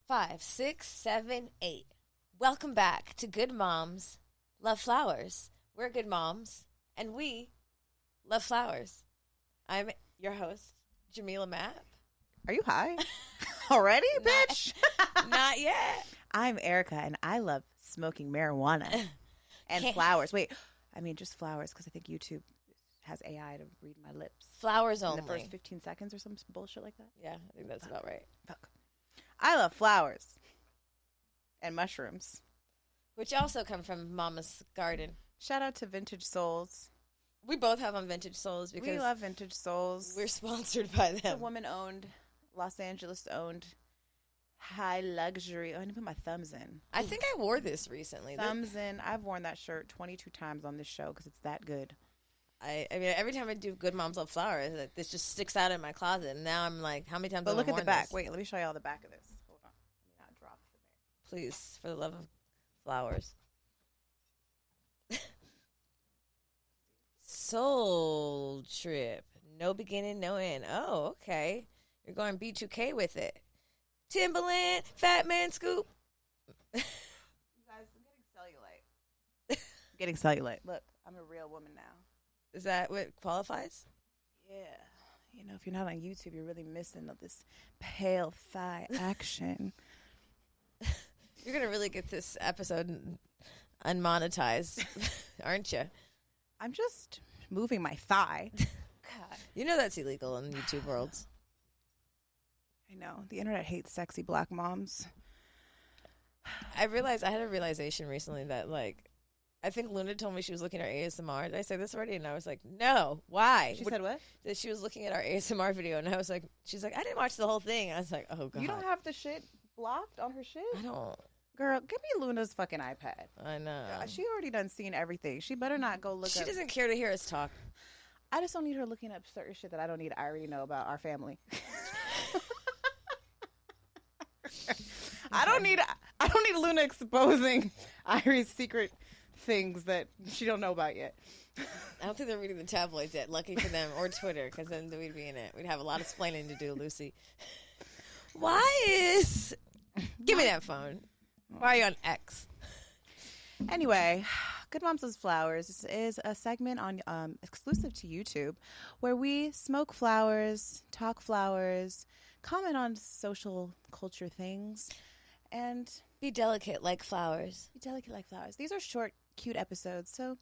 5, 6, 7, 8. Welcome back to Good Moms Love Flowers. We're good moms, and we love flowers. I'm your host, Jamila Mapp. Are you high already, bitch? Not yet. I'm Erica, and I love smoking marijuana and flowers. Wait, I mean just flowers, because I think YouTube has AI to read my lips. Flowers in only. the first 15 seconds or some bullshit like that. Yeah, I think that's about right. Fuck. I love flowers and mushrooms, which also come from Mama's garden. Shout out to Vintage Souls. We both have on Vintage Souls because we love Vintage Souls. We're sponsored by them. It's a woman-owned, Los Angeles-owned, high luxury. Oh, I didn't put my thumbs in. I think I wore this recently. Thumbs in. I've worn that shirt 22 times on this show because it's that good. I mean, every time I do Good Moms Love Flowers, like, this just sticks out in my closet. And now I'm like, how many times have I worn this? But look at the back. Wait, let me show you all the back of this. Hold on. Let me not drop it there. Please, for the love of flowers. Soul Trip. No beginning, no end. Oh, okay. You're going B2K with it. Timberland, Fat Man Scoop. You guys, I'm getting cellulite. Look, I'm a real woman now. Is that what qualifies? Yeah. You know, if you're not on YouTube, you're really missing this pale thigh action. You're going to really get this episode unmonetized, aren't you? I'm just moving my thigh. God. You know that's illegal in the YouTube worlds. I know. The internet hates sexy black moms. I had a realization recently that, like, I think Luna told me she was looking at our ASMR. Did I say this already? And I was like, no. Why? She said what? That she was looking at our ASMR video, and I was like, she's like, I didn't watch the whole thing. I was like, oh, God. You don't have the shit blocked on her shit? I don't. Girl, give me Luna's fucking iPad. I know. She already done seen everything. She better not go look up. She doesn't care to hear us talk. I just don't need her looking up certain shit that I don't need. I already know about our family. I don't need Luna exposing Irie's secret things that she don't know about yet. I don't think they're reading the tabloids yet. Lucky for them, or Twitter, because then we'd be in it. We'd have a lot of explaining to do, Lucy. Give me that phone. Why are you on X? Anyway, Good Moms Love Flowers is a segment on exclusive to YouTube where we smoke flowers, talk flowers, comment on social culture things, and be delicate like flowers. These are short, cute episodes. So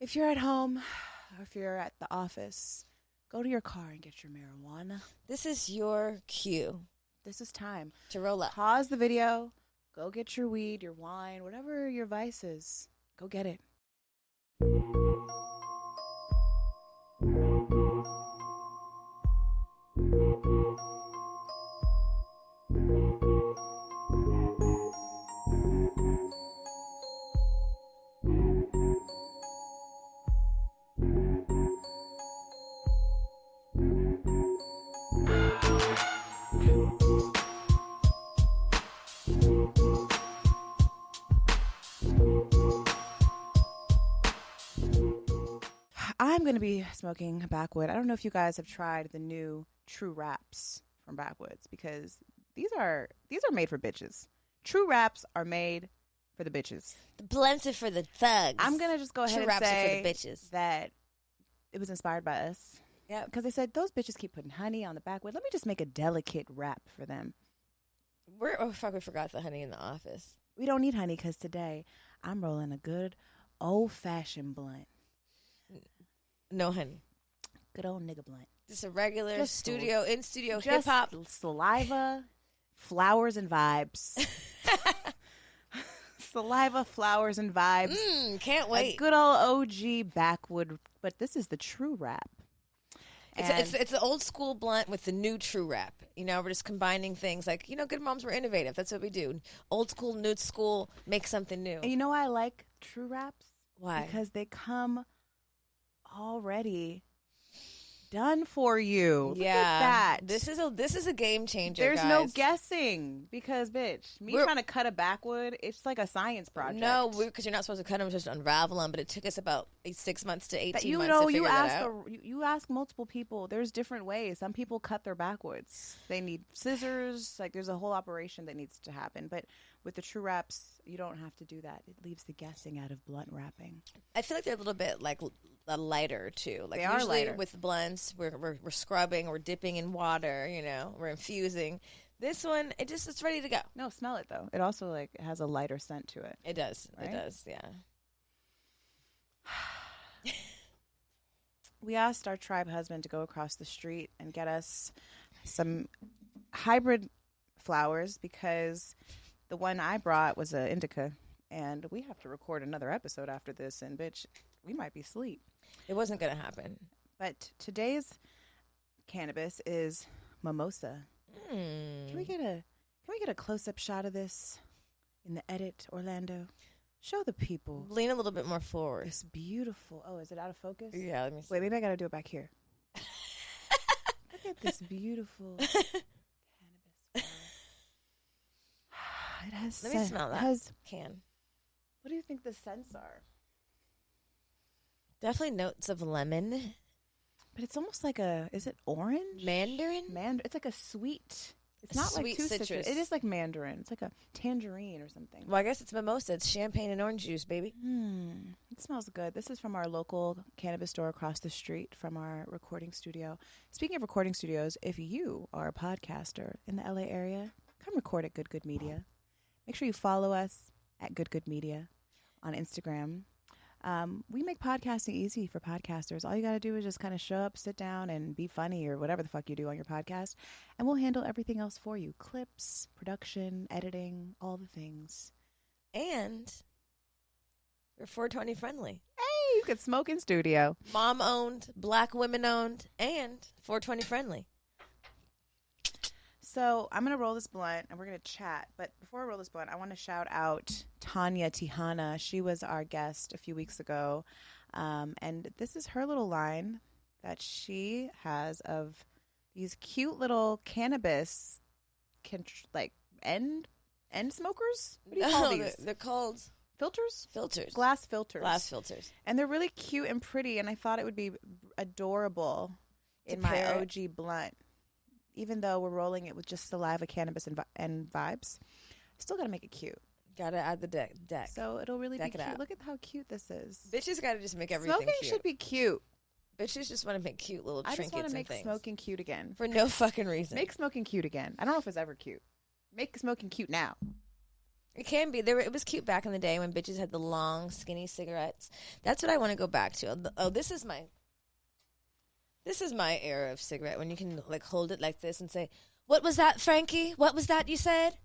if you're at home or if you're at the office, go to your car and get your marijuana. This is your cue. This is time to roll up. Pause the video. Go get your weed, your wine, whatever your vice is. Go get it. I'm going to be smoking Backwood. I don't know if you guys have tried the new True Wraps from Backwoods, because these are made for bitches. True Wraps are made for the bitches. The blends are for the thugs. I'm going to just go ahead and say for the bitches. That it was inspired by us. Yeah. Because they said, those bitches keep putting honey on the Backwood. Let me just make a delicate wrap for them. We forgot the honey in the office. We don't need honey because today I'm rolling a good old-fashioned blunt. No honey. Good old nigga blunt. Just a regular in studio just hip-hop. Saliva, flowers, and vibes. Saliva, flowers, and vibes. Can't wait. A good old OG Backwood, but this is the True Wrap. It's the old school blunt with the new True Wrap. You know, we're just combining things like, Good Moms were innovative. That's what we do. Old school, new school, make something new. And you know why I like True Wraps? Why? Because they come already done for you. Yeah. Look at that. This is a game changer. There's guys. no guessing because, bitch, we're trying to cut a backwood, it's like a science project. No, because you're not supposed to cut them, just unravel them. But it took us about 6 months to 18 months to figure that out. You ask multiple people. There's different ways. Some people cut their backwoods. They need scissors. Like, there's a whole operation that needs to happen. But with the true wraps, you don't have to do that. It leaves the guessing out of blunt wrapping. I feel like they're a little bit like lighter too. Like they are usually lighter. With blunts, we're scrubbing, we're dipping in water. We're infusing. This one, it's ready to go. No, smell it though. It also like has a lighter scent to it. It does. Right? It does. Yeah. We asked our tribe husband to go across the street and get us some hybrid flowers because the one I brought was an indica, and we have to record another episode after this, and bitch, we might be asleep. It wasn't going to happen. But today's cannabis is mimosa. Can we get a close-up shot of this in the edit, Orlando? Show the people. Lean a little bit more forward. It's beautiful. Oh, is it out of focus? Yeah, let me see. Wait, maybe I got to do it back here. Look at this beautiful cannabis flower. It has Let me smell that can. What do you think the scents are? Definitely notes of lemon. But it's almost like is it orange? Mandarin? It's like a sweet. It's not like sweet too citrus. It is like mandarin. It's like a tangerine or something. Well, I guess it's mimosa. It's champagne and orange juice, baby. It smells good. This is from our local cannabis store across the street from our recording studio. Speaking of recording studios, if you are a podcaster in the LA area, come record at Good Good Media. Make sure you follow us at Good Good Media on Instagram. We make podcasting easy for podcasters. All you got to do is just kind of show up, sit down, and be funny or whatever the fuck you do on your podcast. And we'll handle everything else for you. Clips, production, editing, all the things. And we're 420 friendly. Hey, you can smoke in studio. Mom owned, black women owned, and 420 friendly. So I'm going to roll this blunt and we're going to chat. But before I roll this blunt, I want to shout out Tanya Tihana. She was our guest a few weeks ago. And this is her little line that she has of these cute little cannabis, end smokers? What do you call these? They're called filters? Filters. Glass filters. Glass filters. And they're really cute and pretty. And I thought it would be adorable in my OG blunt. Even though we're rolling it with just saliva, cannabis, and vibes, still got to make it cute. Got to add the deck. So it'll really be cute. Look at how cute this is. Bitches got to just make everything Smoking cute. should be cute. Bitches just want to make cute little trinkets and things. I just want to make smoking cute again. For no fucking reason. Make smoking cute again. I don't know if it's ever cute. Make smoking cute now. It can be. It was cute back in the day when bitches had the long, skinny cigarettes. That's what I want to go back to. Oh, this is my era of cigarette, when you can like hold it like this and say, "What was that, Frankie? What was that you said?"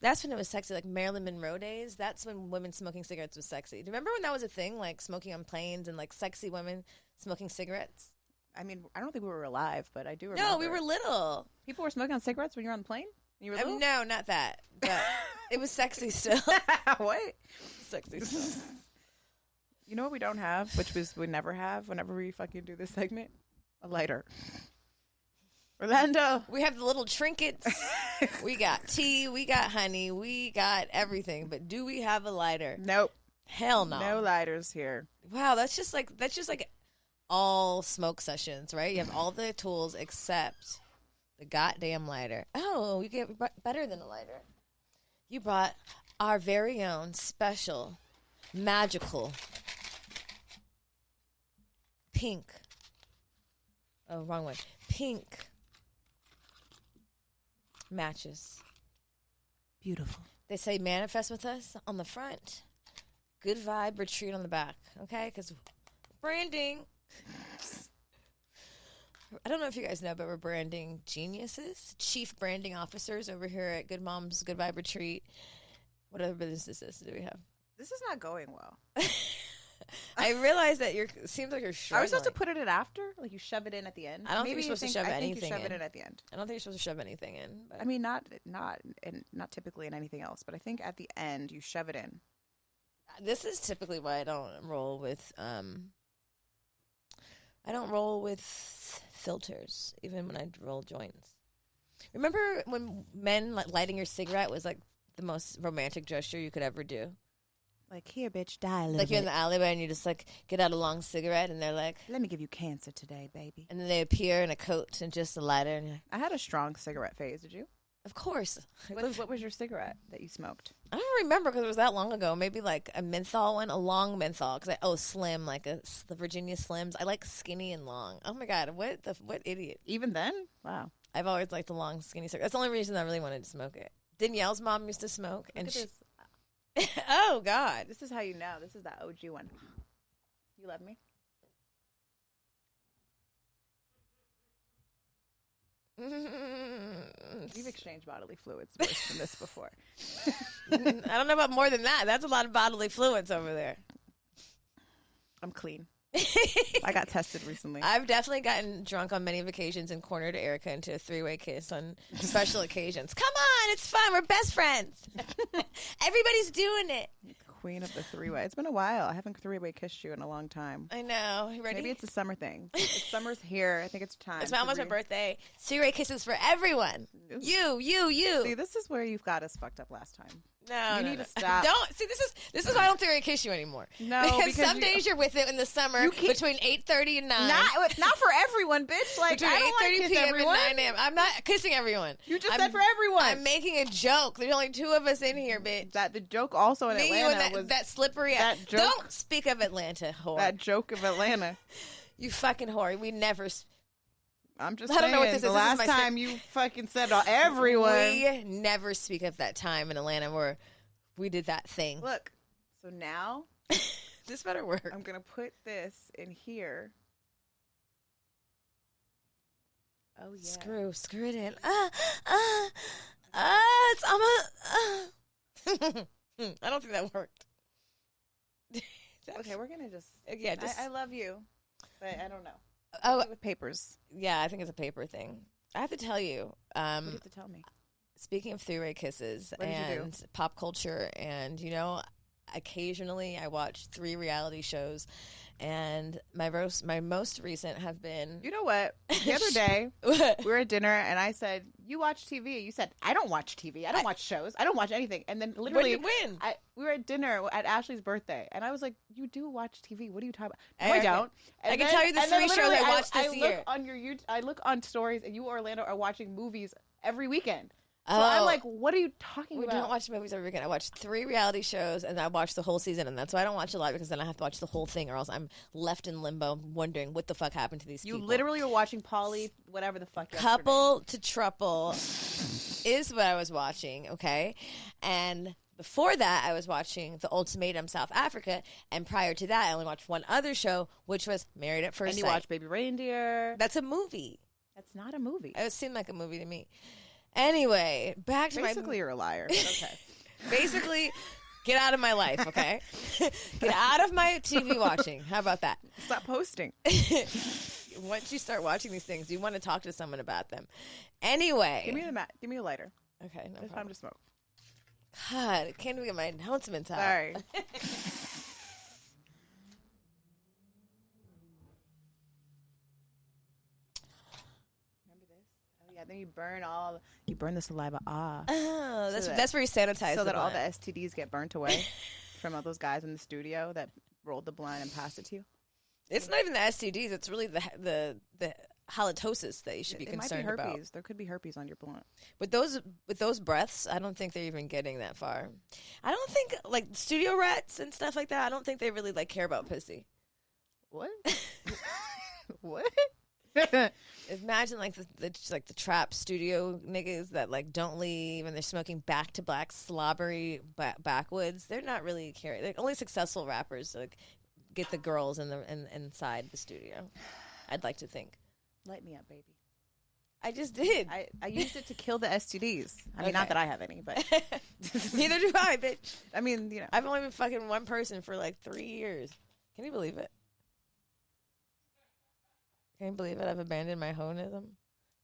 That's when it was sexy, like Marilyn Monroe days. That's when women smoking cigarettes was sexy. Do you remember when that was a thing, like smoking on planes and like sexy women smoking cigarettes? I mean, I don't think we were alive, but I do remember. No, we were little. People were smoking on cigarettes when you were on the plane? When you were little? No, not that. But it was sexy still. What? Sexy still. You know what we don't have, which we never have whenever we fucking do this segment? A lighter. Orlando. We have the little trinkets. We got tea. We got honey. We got everything. But do we have a lighter? Nope. Hell no. No lighters here. Wow, that's just like all smoke sessions, right? You have all the tools except the goddamn lighter. Oh, you get better than a lighter. You brought our very own special, magical, pink. Oh, wrong one. Pink matches. Beautiful. They say manifest with us on the front. Good vibe, retreat on the back. Okay? Because branding. I don't know if you guys know, but we're branding geniuses. Chief branding officers over here at Good Moms, Good Vibe Retreat. What other businesses do we have? This is not going well. I realize that it seems like you're struggling. Are we supposed to put it in after? Like you shove it in at the end? I don't think you're supposed to shove anything in. I think you shove it in at the end. I don't think you're supposed to shove anything in. But. I mean, not typically in anything else, but I think at the end you shove it in. This is typically why I don't roll with I don't roll with filters, even when I roll joints. Remember when men lighting your cigarette was like the most romantic gesture you could ever do? Like, here, bitch, die a little Like you're in bit. the alleyway and you just like get out a long cigarette and they're like, Let me give you cancer today, baby. and then they appear in a coat and just a lighter. And you're like, I had a strong cigarette phase. Did you? of course. What was your cigarette that you smoked? I don't remember because it was that long ago. Maybe like a menthol one, a long menthol. Because slim, like the Virginia Slims. I like skinny and long. Oh my god, what idiot? Even then? Wow. I've always liked the long, skinny cigarette. That's the only reason I really wanted to smoke it. Danielle's mom used to smoke, and Look at this. Oh god, This is how you know. This is that OG one. You love me? We've exchanged bodily fluids worse than this before. I don't know about more than that. That's a lot of bodily fluids over there. I'm clean. I got tested recently. I've definitely gotten drunk on many occasions and cornered Erica into a three-way kiss on special occasions. Come on, it's fun. We're best friends. Everybody's doing it. Queen of the three-way. It's been a while. I haven't three-way kissed you in a long time. I know. You ready? Maybe it's a summer thing. Summer's here. I think it's time. It's almost my birthday. Three-way kisses for everyone. You. See, this is where you've got us fucked up last time. No, you no, need no. to stop. Don't see. This is why I don't three-way kiss you anymore. No, because some days you're with it in the summer between 8:30 and 9. Not for everyone, bitch. Like between I don't 8:30 kiss p.m. everyone. and 9 a.m. I'm not kissing everyone. You just said for everyone. I'm making a joke. There's only two of us in here, bitch. That the joke also in Me, Atlanta you, and was that slippery. that joke- Don't speak of Atlanta, whore. that joke of Atlanta. You fucking whore. We never. I'm just I don't saying. know what this the is. This is last my time you fucking said everyone. We never speak of that time in Atlanta where we did that thing. Look, so now this better work. I'm gonna put this in here. Oh yeah. Screw it in. It's almost. I don't think that worked. Okay, we're gonna just. Yeah, just. I love you, but I don't know. Oh, With papers. yeah, I think it's a paper thing. I have to tell you. What do you have to tell me? Speaking of three-way kisses What did you and pop culture, and occasionally I watch 3 reality shows, and my most recent have been. You know what? The other day we were at dinner, and I said, "You watch TV?" You said, "I don't watch TV. I don't watch shows. I don't watch anything." And then literally, when? We were at dinner at Ashley's birthday, and I was like, "You do watch TV? What are you talking about?" No, Okay. I don't. And I can tell you the 3 shows I watched this year. Look on your I look on stories, and you, Orlando, are watching movies every weekend. So Oh. I'm like, what are you talking We about? don't watch movies every weekend. I watch 3 reality shows, and I watch the whole season, and that's why I don't watch a lot, because then I have to watch the whole thing, or else I'm left in limbo wondering what the fuck happened to these people. You literally were watching Polly, whatever the fuck. Couple to Trouble is what I was watching, okay? And before that, I was watching The Ultimatum South Africa, and prior to that, I only watched one other show, which was Married at First And Sight. you watched Baby Reindeer. That's a movie. That's not a movie. It seemed like a movie to me. Anyway, back to Basically, you're a liar. But okay. Basically, get out of my life, okay? Get out of my TV watching. How about that? Stop posting. Once you start watching these things, you want to talk to someone about them. Anyway. Give me a lighter. Okay, no It's time problem. to smoke. God, I can't even get my announcements out. Sorry. Remember this? Oh yeah. Then you burn the saliva off, Oh, So that's where you sanitize so the that all the blunt. STDs get burnt away from all those guys in the studio that rolled the blunt and passed it to you. It's not even the STDs. It's really the halitosis that you should be It might be concerned herpes. about. There could be herpes on your blunt. With those breaths, I don't think they're even getting that far. I don't think like studio rats and stuff like that. I don't think they really like care about pussy. What? What? Imagine like the trap studio niggas that like don't leave and they're smoking back to black slobbery backwoods. They're not really caring. Like only successful rappers like get the girls inside the studio. I'd like to think. Light me up, baby. I just did. I used it to kill the STDs. I mean, not Okay. that I have any, but Neither do I, bitch. I mean, you know. I've only been fucking one person for like 3 years. Can you believe it? Can you believe it? I've abandoned my honism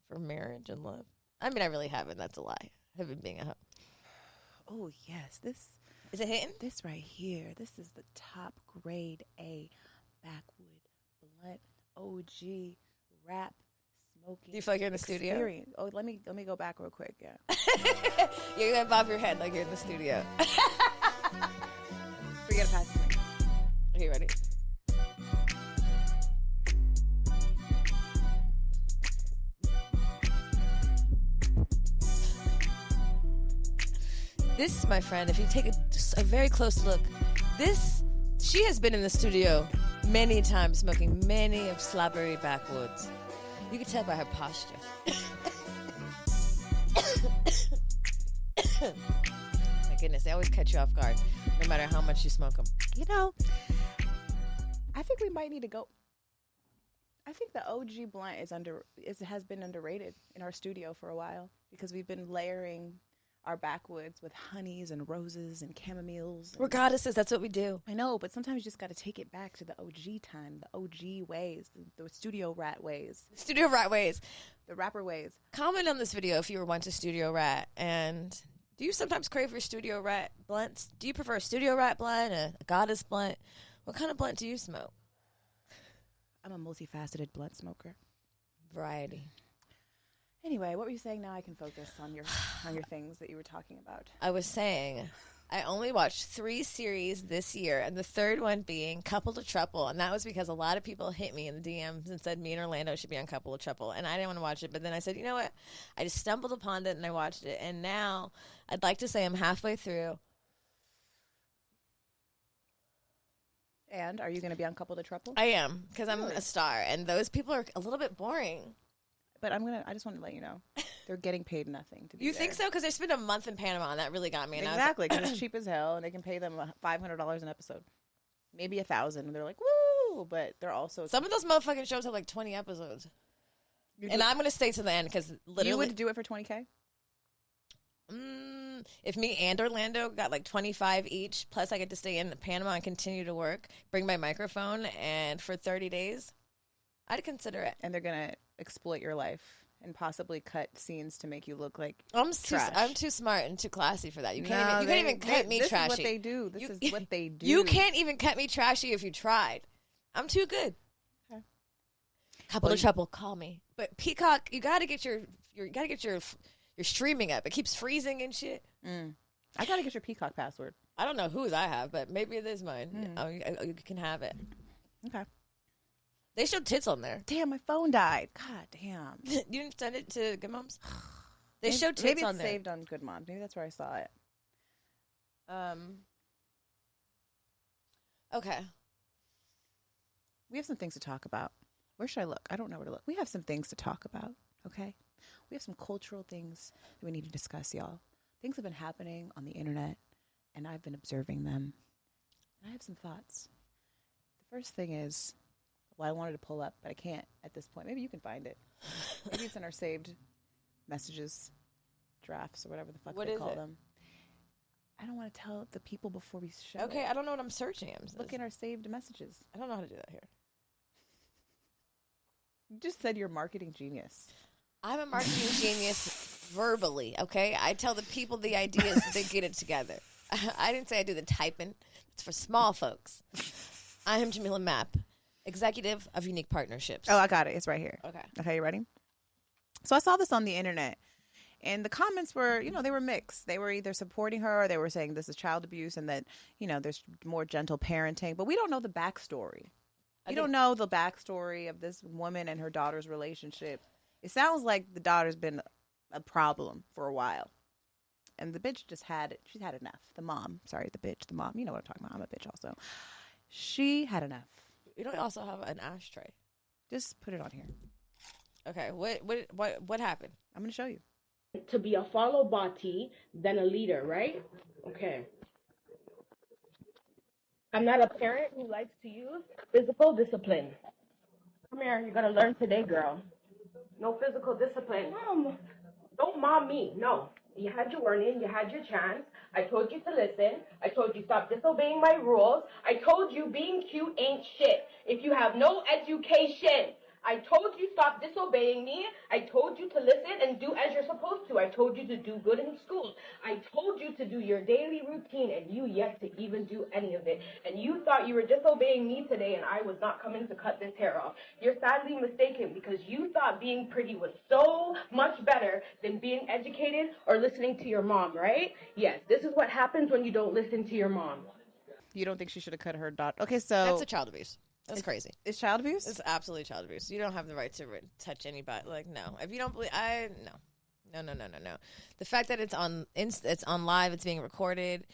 for marriage and love. I mean, I really haven't. That's a lie. I haven't been a hoe. Oh yes, this Is it hitting? this right here. This is the top grade A Backwood blunt OG rap smoking. Do you feel like you're in the studio? Experience. Oh, let me go back real quick. Yeah. You're gonna bob your head like you're in the studio. Forget to pass it to me. Are you ready? This, my friend, if you take a very close look, she has been in the studio many times smoking many of Slabbery Backwoods. You can tell by her posture. My goodness, they always catch you off guard, no matter how much you smoke them. You know, I think we might need to go. I think the OG blunt has been underrated in our studio for a while because we've been layering our backwoods with honeys and roses and chamomiles. We're goddesses. That's what we do. I know, but sometimes you just got to take it back to the OG time, the OG ways, the studio rat ways. Studio rat ways. The rapper ways. Comment on this video if you were once a studio rat. And do you sometimes crave your studio rat blunts? Do you prefer a studio rat blunt, a goddess blunt? What kind of blunt do you smoke? I'm a multifaceted blunt smoker. Variety. Anyway, what were you saying? Now I can focus on your things that you were talking about. I was saying I only watched 3 series this year, and the third one being Couple to Trouble, and that was because a lot of people hit me in the DMs and said me and Orlando should be on Couple to Trouble, and I didn't want to watch it, but then I said, you know what? I just stumbled upon it, and I watched it, and now I'd like to say I'm halfway through. And are you going to be on Couple to Trouble? I am, because I'm a star, and those people are a little bit boring. But I just want to let you know, they're getting paid nothing to be You there. think so? Because they spent a month in Panama, and that really got me. And Exactly, because it's cheap as hell, and they can pay them $500 an episode, maybe $1,000, and they're like, woo! But they're also some of those motherfucking shows have like 20 episodes, and I'm gonna stay to the end because literally you would do it for $20K. If me and Orlando got like 25 each, plus I get to stay in Panama and continue to work, bring my microphone, and for 30 days, I'd consider it. And they're gonna exploit your life and possibly cut scenes to make you look like I'm trash. too smart and too classy for that. You can't even cut me trashy. This is what they do. This is what they do. You can't even cut me trashy if you tried. I'm too good. Okay. Couple of Trouble, call me. But Peacock, you gotta get your streaming up. It keeps freezing and shit. I gotta get your Peacock password. I don't know whose I have, but maybe it is mine. You can have it. Okay. They showed tits on there. Damn, my phone died. God damn. You didn't send it to Good Moms? They showed tits on there. Maybe it's saved on Good Moms. Maybe that's where I saw it. Okay. We have some things to talk about. Where should I look? I don't know where to look. We have some things to talk about, okay? We have some cultural things that we need to discuss, y'all. Things have been happening on the internet, and I've been observing them. And I have some thoughts. The first thing is, well, I wanted to pull up, but I can't at this point. Maybe you can find it. Maybe it's in our saved messages, drafts, or whatever the fuck they call them. I don't want to tell the people before we show Okay, it. I don't know what I'm searching. Look in our saved messages. I don't know how to do that here. You just said you're a marketing genius. I'm a marketing genius verbally, okay? I tell the people the ideas, they get it together. I didn't say I do the typing. It's for small folks. I am Jamila Mapp, executive of Unique Partnerships. Oh, I got it. It's right here. Okay, you ready? So I saw this on the internet, and the comments were, they were mixed. They were either supporting her or they were saying this is child abuse and that, there's more gentle parenting. But we don't know the backstory. We don't know the backstory of this woman and her daughter's relationship. It sounds like the daughter's been a problem for a while. And the bitch just had it. She's had enough. The mom. Sorry, the mom. You know what I'm talking about. I'm a bitch also. She had enough. You don't also have an ashtray. Just put it on here. Okay, what happened? I'm going to show you. To be a follow body than a leader, right? Okay. I'm not a parent who likes to use physical discipline. Come here, you're gonna learn today, girl. No physical discipline. Mom, don't mom me. No. You had your warning, you had your chance. I told you to listen. I told you stop disobeying my rules. I told you being cute ain't shit. If you have no education, I told you stop disobeying me. I told you to listen and do as you're supposed to. I told you to do good in school. I told you to do your daily routine, and you yet to even do any of it. And you thought you were disobeying me today, and I was not coming to cut this hair off. You're sadly mistaken, because you thought being pretty was so much better than being educated or listening to your mom, right? Yes, this is what happens when you don't listen to your mom. You don't think she should have cut her daughter? Okay, so That's a child abuse. That's crazy. It's child abuse? It's absolutely child abuse. You don't have the right to touch anybody. Like, no. If you don't believe, no. The fact that it's on live, it's being recorded.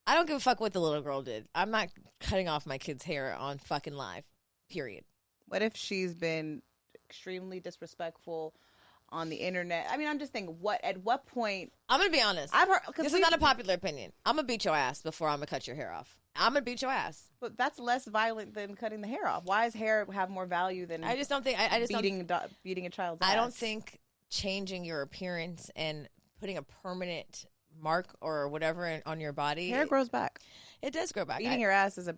I don't give a fuck what the little girl did. I'm not cutting off my kid's hair on fucking live. Period. What if she's been extremely disrespectful on the internet? I mean, I'm just thinking, at what point? I'm gonna be honest. I've heard this is not a popular opinion. I'm gonna beat your ass before I'm gonna cut your hair off. I'm gonna beat your ass. But that's less violent than cutting the hair off. Why does hair have more value than? I just don't think. beating a child's ass. I don't think changing your appearance and putting a permanent mark or whatever on your body. Hair grows back. It does grow back. Beating your ass is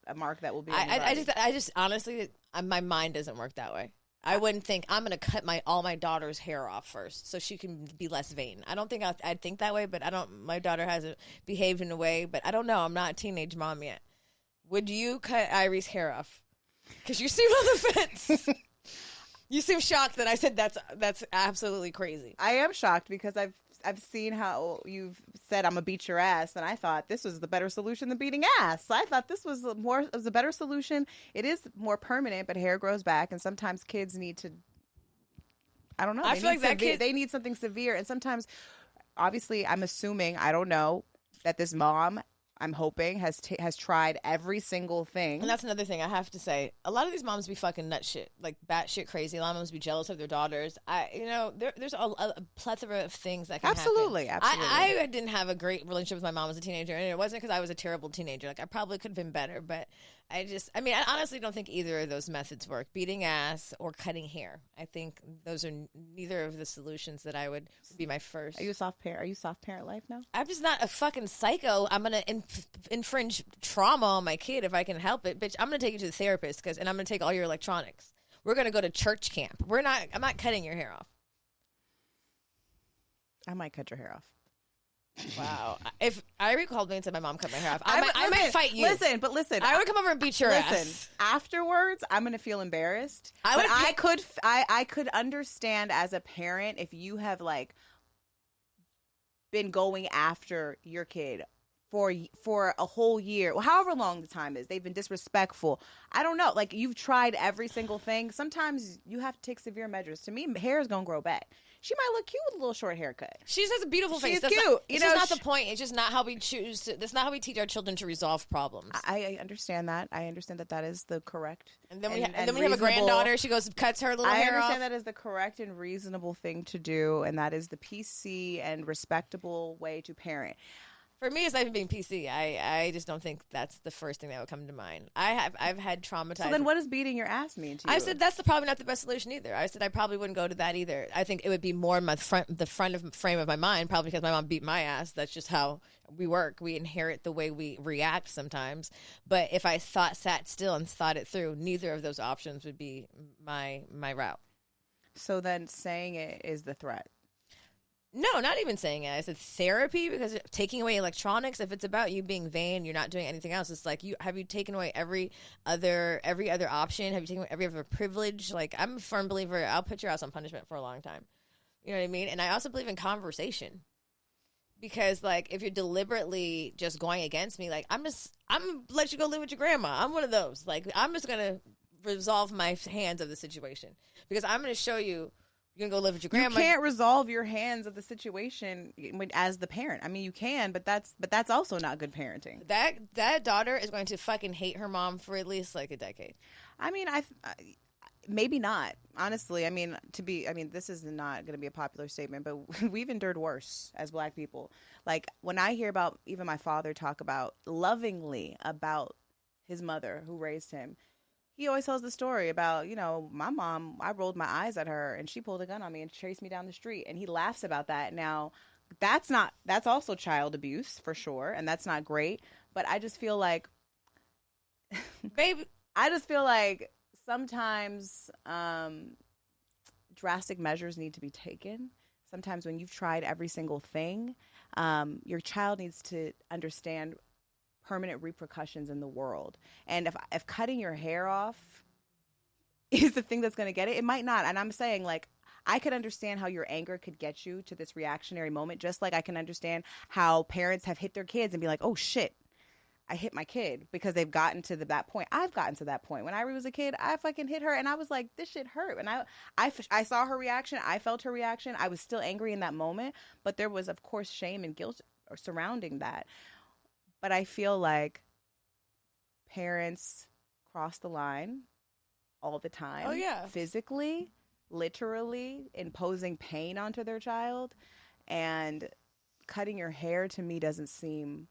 a mark that will be. On your body. I just honestly, my mind doesn't work that way. I wouldn't think I'm going to cut all my daughter's hair off first so she can be less vain. I don't think I'd think that way, but I don't. My daughter hasn't behaved in a way, but I don't know. I'm not a teenage mom yet. Would you cut Irie's hair off? Because you seem on the fence. You seem shocked that I said that's absolutely crazy. I am shocked because I've seen how you've said I'm gonna beat your ass, and I thought this was the better solution than beating ass. I thought this was a better solution. It is more permanent, but hair grows back, and sometimes kids need to. I don't know. I feel like they need something severe, and sometimes, obviously, I'm assuming I don't know that this mom. I'm hoping has tried every single thing. And that's another thing I have to say. A lot of these moms be fucking nut shit, like batshit crazy. A lot of moms be jealous of their daughters. There's a plethora of things that can absolutely happen. I didn't have a great relationship with my mom as a teenager, and it wasn't because I was a terrible teenager. Like, I probably could have been better, but I honestly don't think either of those methods work. Beating ass or cutting hair. I think those are neither of the solutions that I would be my first. Are you a soft parent? Are you soft parent life now? I'm just not a fucking psycho. I'm gonna infringe trauma on my kid if I can help it, bitch. I'm gonna take you to the therapist and I'm gonna take all your electronics. We're gonna go to church camp. I'm not cutting your hair off. I might cut your hair off. Wow. If Irie called me and said my mom cut my hair off, I might fight you. Listen. I would come over and beat your ass. Afterwards, I'm going to feel embarrassed. I could understand as a parent if you have like been going after your kid for a whole year, or however long the time is. They've been disrespectful. I don't know. Like, you've tried every single thing. Sometimes you have to take severe measures. To me, hair is going to grow back. She might look cute with a little short haircut. She just has a beautiful face. She's cute. It's just not the point. It's just not how we choose to. That's not how we teach our children to resolve problems. I understand that. I understand that is the correct. And then we have a granddaughter. She goes cuts her little hair off. I understand that is the correct and reasonable thing to do, and that is the PC and respectable way to parent. For me, it's not even being PC. I just don't think that's the first thing that would come to mind. I've had traumatizing. So then what does beating your ass mean to you? I said that's probably not the best solution either. I said I probably wouldn't go to that either. I think it would be more in the frame of my mind, probably because my mom beat my ass. That's just how we work. We inherit the way we react sometimes. But if I sat still and thought it through, neither of those options would be my route. So then saying it is the threat. No, not even saying it. I said therapy, because taking away electronics, if it's about you being vain, you're not doing anything else. It's like, have you taken away every other option? Have you taken away every other privilege? Like, I'm a firm believer, I'll put your ass on punishment for a long time. You know what I mean? And I also believe in conversation. Because, like, if you're deliberately just going against me, like, I'm gonna let you go live with your grandma. I'm one of those. Like, I'm just gonna resolve my hands of the situation. Because I'm gonna show you. You're going to go live with your grandma. You can't resolve your hands of the situation as the parent. I mean, you can, but that's also not good parenting. That daughter is going to fucking hate her mom for at least like a decade. I mean, maybe not. Honestly, I mean, this is not going to be a popular statement, but we've endured worse as Black people. Like, when I hear about even my father talk about lovingly about his mother who raised him, he always tells the story about, my mom, I rolled my eyes at her and she pulled a gun on me and chased me down the street. And he laughs about that. Now, that's also child abuse for sure. And that's not great. But I just feel like, baby, sometimes drastic measures need to be taken. Sometimes when you've tried every single thing, your child needs to understand permanent repercussions in the world. And if cutting your hair off is the thing that's going to get it, it might not. And I'm saying, like, I could understand how your anger could get you to this reactionary moment, just like I can understand how parents have hit their kids and be like, oh, shit, I hit my kid, because they've gotten to that point. I've gotten to that point. When I was a kid, I fucking hit her, and I was like, this shit hurt. And I saw her reaction. I felt her reaction. I was still angry in that moment, but there was, of course, shame and guilt surrounding that. But I feel like parents cross the line all the time. Oh, yeah. Physically, literally imposing pain onto their child. And cutting your hair, to me, doesn't seem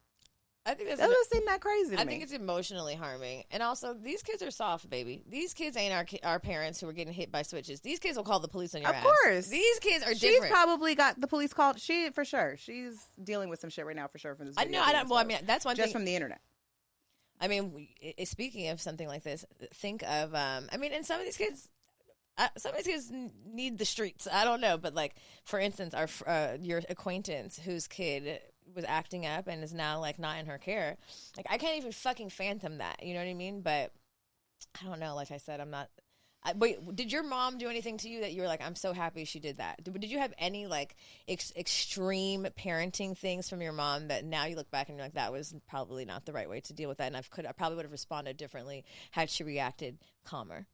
that crazy to me. I think it's emotionally harming. And also, these kids are soft, baby. These kids ain't our parents who are getting hit by switches. These kids will call the police on your ass. Of course. These kids are She's different. probably got the police called. For sure. She's dealing with some shit right now, for sure, from this video. That's one thing. Just from the internet. I mean, speaking of something like this, think of, and some of these kids need the streets. I don't know. But, like, for instance, your acquaintance whose kid was acting up and is now, like, not in her care. Like, I can't even fucking fathom that. You know what I mean? But I don't know. Like I said, I'm not. Wait, did your mom do anything to you that you were like, I'm so happy she did that? Did you have any, like, extreme parenting things from your mom that now you look back and you're like, that was probably not the right way to deal with that, and I probably would have responded differently had she reacted calmer?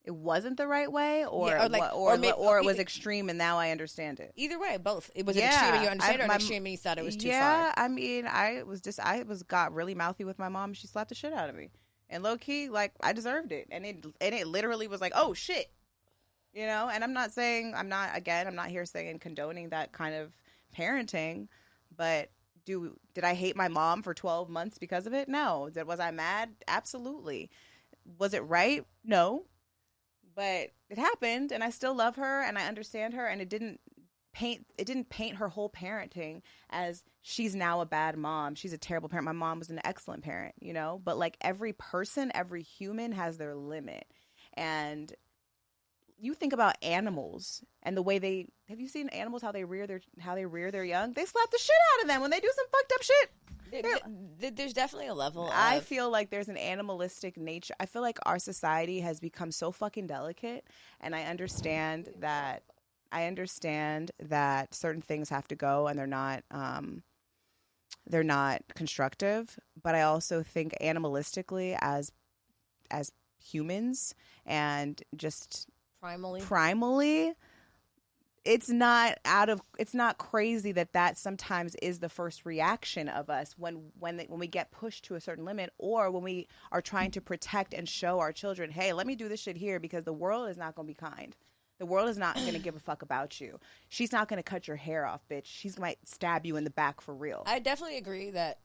It wasn't the right way, or it was extreme, and now I understand it. Either way, both. It was an extreme and you understand it, or an extreme and you thought it was too far. Yeah, I mean, I got really mouthy with my mom. She slapped the shit out of me. And low key, like, I deserved it. And it literally was like, oh shit. You know, and I'm not here saying condoning that kind of parenting, but did I hate my mom for 12 months because of it? No. Was I mad? Absolutely. Was it right? No. But it happened, and I still love her, and I understand her, and it didn't paint her whole parenting as she's now a bad mom. She's a terrible parent. My mom was an excellent parent, you know? But, like, every person, every human has their limit. And you think about animals and the way have you seen animals, how they rear their young? They slap the shit out of them when they do some fucked up shit. There's definitely a level I feel like there's an animalistic nature. I feel like our society has become so fucking delicate, and I understand that certain things have to go, and they're not constructive. But I also think animalistically, as humans, and just primally, it's not crazy that sometimes is the first reaction of us when we get pushed to a certain limit, or when we are trying to protect and show our children, hey, let me do this shit here, because the world is not going to be kind. The world is not going to give a fuck about you. She's not going to cut your hair off, bitch. She might stab you in the back for real. I definitely agree that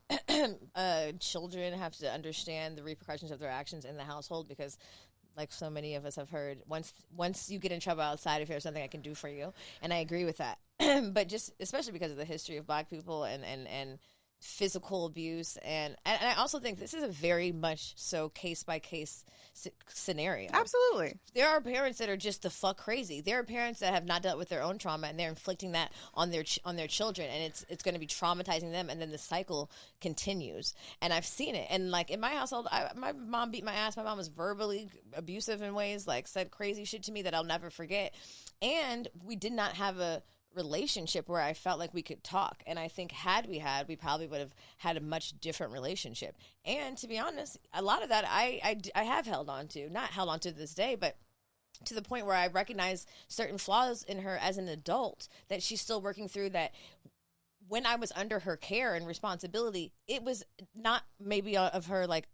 children have to understand the repercussions of their actions in the household, because, like so many of us have heard, once you get in trouble outside, if there's something I can do for you, and I agree with that. But just especially because of the history of Black people and physical abuse, and I also think this is a very much so case by case scenario. Absolutely, there are parents that are just the fuck crazy. There are parents that have not dealt with their own trauma, and they're inflicting that on their children, and it's going to be traumatizing them, and then the cycle continues. And I've seen it, and like in my household, my mom beat my ass. My mom was verbally abusive in ways, like said crazy shit to me that I'll never forget, and we did not have a relationship where I felt like we could talk. And I think we probably would have had a much different relationship. And to be honest, a lot of that I have held on to, not held on to this day, but to the point where I recognize certain flaws in her as an adult that she's still working through, that when I was under her care and responsibility, it was not maybe of her like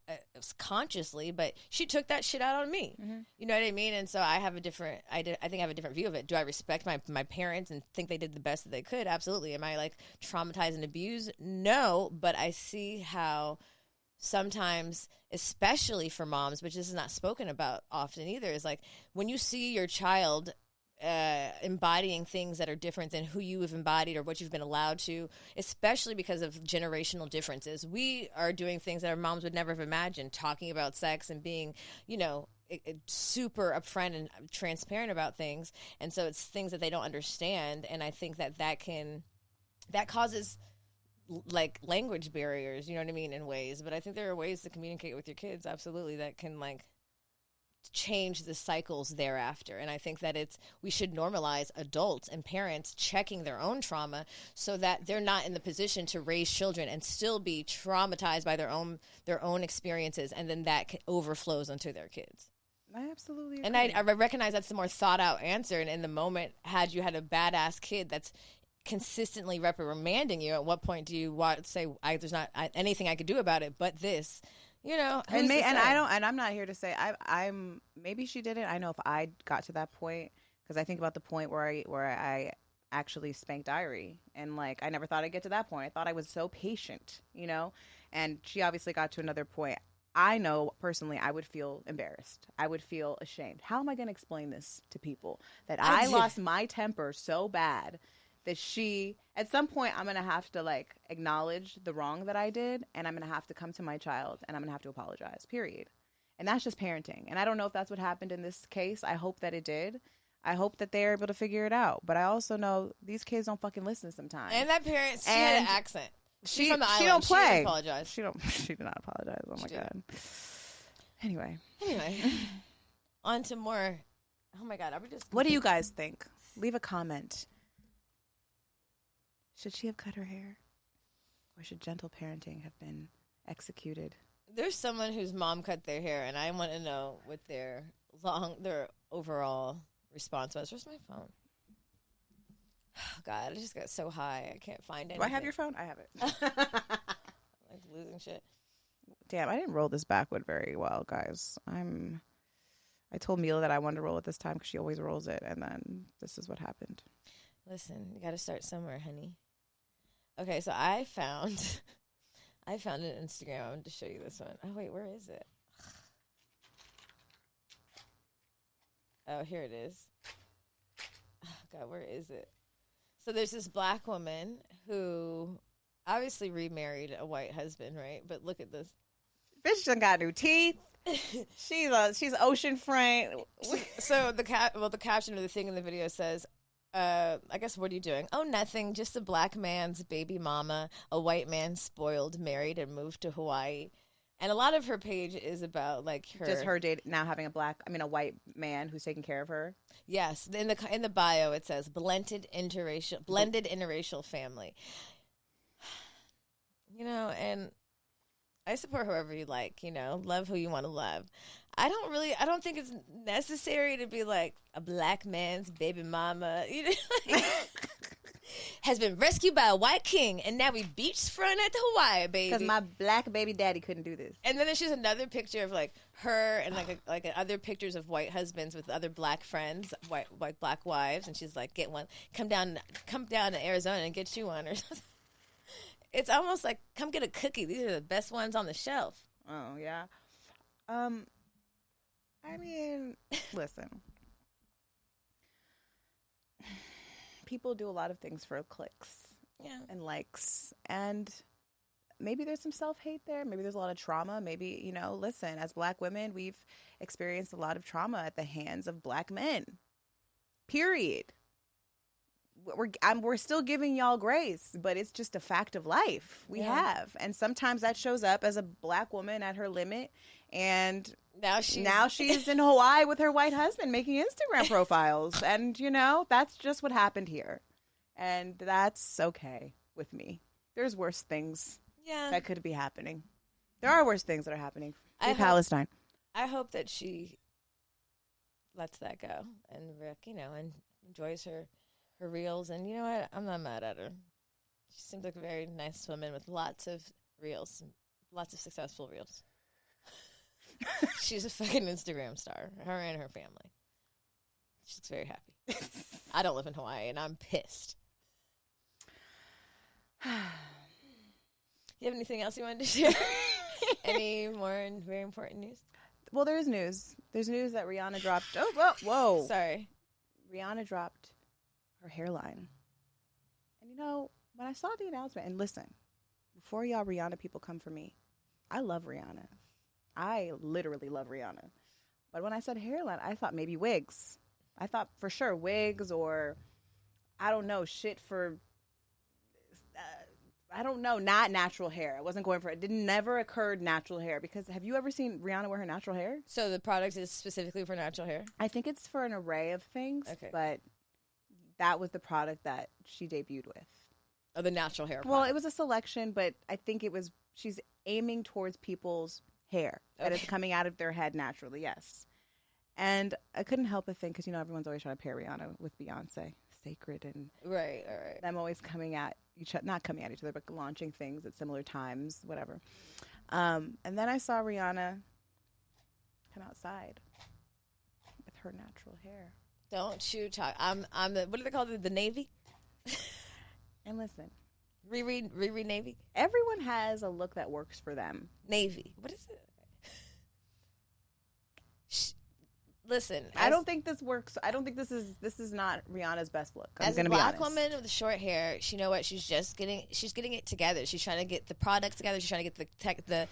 consciously, but she took that shit out on me. Mm-hmm. You know what I mean? And so I have I think I have a different view of it. Do I respect my parents and think they did the best that they could? Absolutely. Am I like traumatized and abused? No, but I see how sometimes, especially for moms, which this is not spoken about often either, is like when you see your child embodying things that are different than who you have embodied or what you've been allowed to, especially because of generational differences. We are doing things that our moms would never have imagined, talking about sex and being, you know, super upfront and transparent about things, and so it's things that they don't understand, and I think that causes like language barriers, you know what I mean, in ways. But I think there are ways to communicate with your kids, absolutely, that can like change the cycles thereafter. And I think that we should normalize adults and parents checking their own trauma so that they're not in the position to raise children and still be traumatized by their own experiences, and then that overflows onto their kids. I absolutely agree. And I recognize that's the more thought out answer. And in the moment, had you had a badass kid that's consistently reprimanding you, at what point do you say, there's not anything I could do about it but this? You know, and I'm not here to say I'm maybe she didn't. I know if I got to that point, because I think about the point where I actually spanked Irie, and like I never thought I'd get to that point. I thought I was so patient, you know, and she obviously got to another point. I know personally I would feel embarrassed. I would feel ashamed. How am I going to explain this to people that I lost my temper so bad that at some point, I'm going to have to like acknowledge the wrong that I did, and I'm going to have to come to my child, and I'm going to have to apologize, period. And that's just parenting. And I don't know if that's what happened in this case. I hope that it did. I hope that they're able to figure it out. But I also know these kids don't fucking listen sometimes. And that parent, she had an accent. She's from the island. She don't play. She didn't apologize. She did not apologize. Oh my God. Anyway. On to more. Oh my God. Are we just? What do you guys think? Leave a comment. Should she have cut her hair? Or should gentle parenting have been executed? There's someone whose mom cut their hair, and I want to know what their overall response was. Where's my phone? Oh, God, I just got so high. I can't find anything. Do I have your phone? I have it. Like losing shit. Damn, I didn't roll this Backwood very well, guys. I told Mila that I wanted to roll it this time because she always rolls it, and then this is what happened. Listen, you got to start somewhere, honey. Okay, so I found an Instagram. I wanted to show you this one. Oh, wait, where is it? Oh, here it is. Oh, God, where is it? So there's this black woman who obviously remarried a white husband, right? But look at this. Bitch done got new teeth. She's oceanfront. So the caption of the thing in the video says, I guess, what are you doing? Oh, nothing. Just a black man's baby mama, a white man spoiled, married, and moved to Hawaii. And a lot of her page is about like just her now having a white man who's taking care of her. Yes, in the bio it says blended interracial family. You know, and I support whoever you like. You know, love who you want to love. I don't think it's necessary to be like a black man's baby mama, you know, like, has been rescued by a white king, and now we beachfront at Hawaii, baby. Because my black baby daddy couldn't do this. And then there's just another picture of like her and like other pictures of white husbands with other black friends, white black wives, and she's like, get one, come down to Arizona and get you one or something. It's almost like, come get a cookie. These are the best ones on the shelf. Oh yeah. I mean, listen. People do a lot of things for clicks and likes. And maybe there's some self-hate there. Maybe there's a lot of trauma. Maybe, you know, listen, as black women, we've experienced a lot of trauma at the hands of black men. Period. We're still giving y'all grace, but it's just a fact of life. We have. And sometimes that shows up as a black woman at her limit. And now she's in Hawaii with her white husband making Instagram profiles. And, you know, that's just what happened here. And that's okay with me. There's worse things that could be happening. There are worse things that are happening in Palestine. I hope that she lets that go and, you know, and enjoys her reels. And you know what? I'm not mad at her. She seems like a very nice woman with lots of reels, lots of successful reels. She's a fucking Instagram star, her and her family. She's very happy. I don't live in Hawaii, and I'm pissed. You have anything else you wanted to share? Any more very important news? Well, there's news. There's news that Rihanna dropped. Oh, whoa. Sorry. Rihanna dropped her hairline. And, you know, when I saw the announcement, and listen, before y'all Rihanna people come for me, I love Rihanna. I literally love Rihanna. But when I said hairline, I thought maybe wigs. I thought for sure wigs or, I don't know, shit for, I don't know, not natural hair. I wasn't going for it. It never occurred natural hair because have you ever seen Rihanna wear her natural hair? So the product is specifically for natural hair? I think it's for an array of things, but that was the product that she debuted with. Oh, the natural hair product. Well, it was a selection, but I think she's aiming towards people's hair that is coming out of their head naturally, yes. And I couldn't help but think, because, everyone's always trying to pair Rihanna with Beyonce. Sacred and right. them always coming at each other, not coming at each other, but launching things at similar times, whatever. And then I saw Rihanna come outside with her natural hair. Don't you talk. I'm the, what do they call it? The Navy? And listen. Riri Navy? Everyone has a look that works for them. Navy. What is it? Listen, I don't think this works. I don't think this is not Rihanna's best look. I'm as a be black honest. woman with short hair, you know what? She's getting it together. She's trying to get the product together. She's trying to get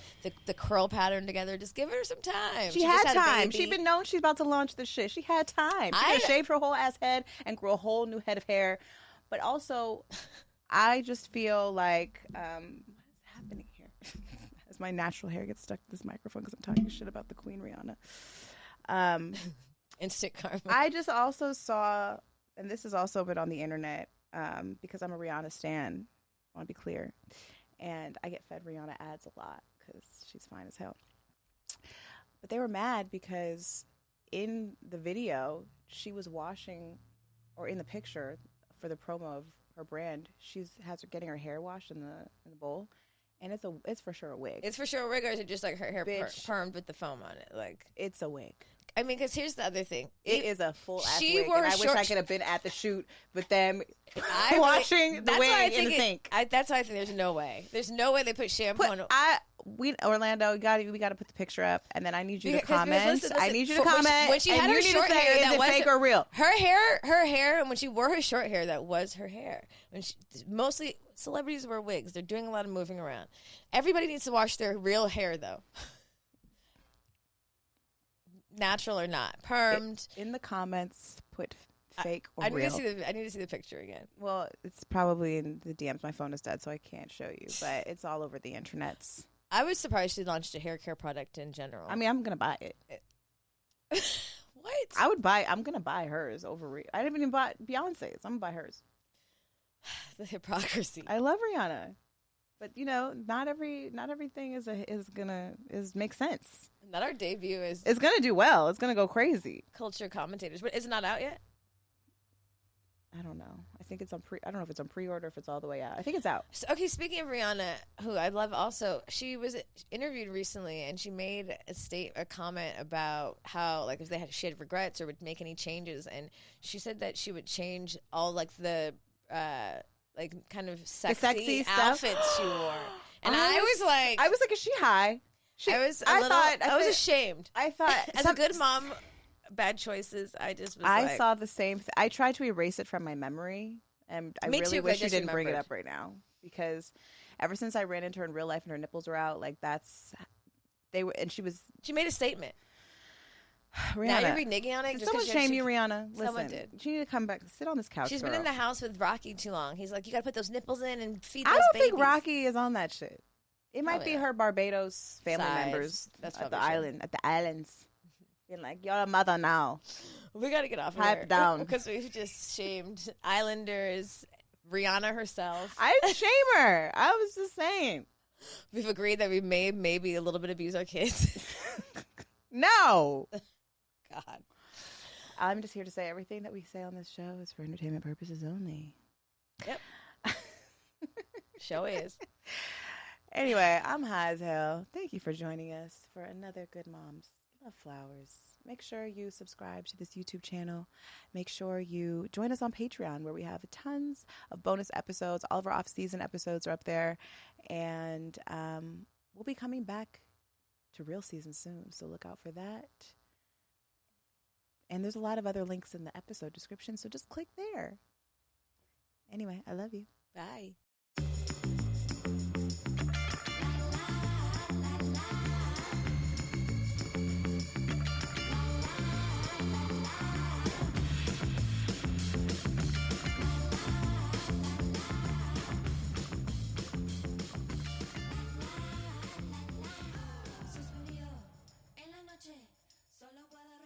the curl pattern together. Just give her some time. She had time. She's been known she's about to launch this shit. She had time. She could have shaved her whole ass head and grow a whole new head of hair. But also, I just feel like what is happening here? As my natural hair gets stuck to this microphone because I'm talking shit about the Queen Rihanna. Instant karma. I just also saw, and this has also been on the internet because I'm a Rihanna stan. I want to be clear, and I get fed Rihanna ads a lot because she's fine as hell. But they were mad because in the video she was washing, or in the picture for the promo of her brand, has her getting her hair washed in the bowl. And it's for sure a wig. It's for sure a wig, or is it just like her hair permed with the foam on it? Like it's a wig. I mean, because here's the other thing. It is a full ass wig. And I wish I could have been at the shoot with them washing the wig in the sink. That's why I think there's no way. There's no way they put shampoo on it. Orlando, we got to put the picture up, and then I need you to comment. Listen, I need you to comment. When she had her short hair, is it fake or real? Her hair, and when she wore her short hair, that was her hair. Mostly celebrities wear wigs. They're doing a lot of moving around. Everybody needs to wash their real hair, though. Natural or not, permed. In the comments, put fake or real. I need to see the picture again. Well, it's probably in the DMs. My phone is dead, so I can't show you. But it's all over the internets. I was surprised she launched a hair care product in general. I mean, I'm gonna buy it. What? I'm gonna buy hers over. I didn't even buy Beyonce's. I'm gonna buy hers. The hypocrisy. I love Rihanna, but not everything is gonna make sense. Not our debut is. It's gonna do well. It's gonna go crazy. Culture commentators, but is it not out yet? I don't know. I think it's on I don't know if it's on pre-order, if it's all the way out. I think it's out. So, okay, speaking of Rihanna, who I love also, she was interviewed recently and she made a comment about how, like, if she had regrets or would make any changes, and she said that she would change all, like, the kind of sexy outfits she wore. And I was like, is she high? I was ashamed. I thought as a good mom, bad choices. I just was I saw the same thing. I tried to erase it from my memory, and I really wish you didn't bring it up right now, because ever since I ran into her in real life and her nipples were out, like she made a statement. Rihanna, now you're reneging on it. Did someone shame you, Rihanna? Listen, someone did. She need to come back, sit on this couch. She's been in the house with Rocky too long. He's like, you got to put those nipples in and feed those babies. I don't think babies. Rocky is on that shit. It might be her Barbados family members at the islands. Being like, you're a mother now. We got to get off Pipe here. down. Because we've just shamed Islanders, Rihanna herself. I didn't shame her. I was just saying. We've agreed that we may maybe a little bit abuse our kids. No. God. I'm just here to say everything that we say on this show is for entertainment purposes only. Yep. Show is. Anyway, I'm high as hell. Thank you for joining us for another Good Moms Love Flowers. Make sure you subscribe to this YouTube channel. Make sure you join us on Patreon, where we have tons of bonus episodes. All of our off-season episodes are up there. And we'll be coming back to real season soon, so look out for that. And there's a lot of other links in the episode description, so just click there. Anyway, I love you. Bye. Solo puedo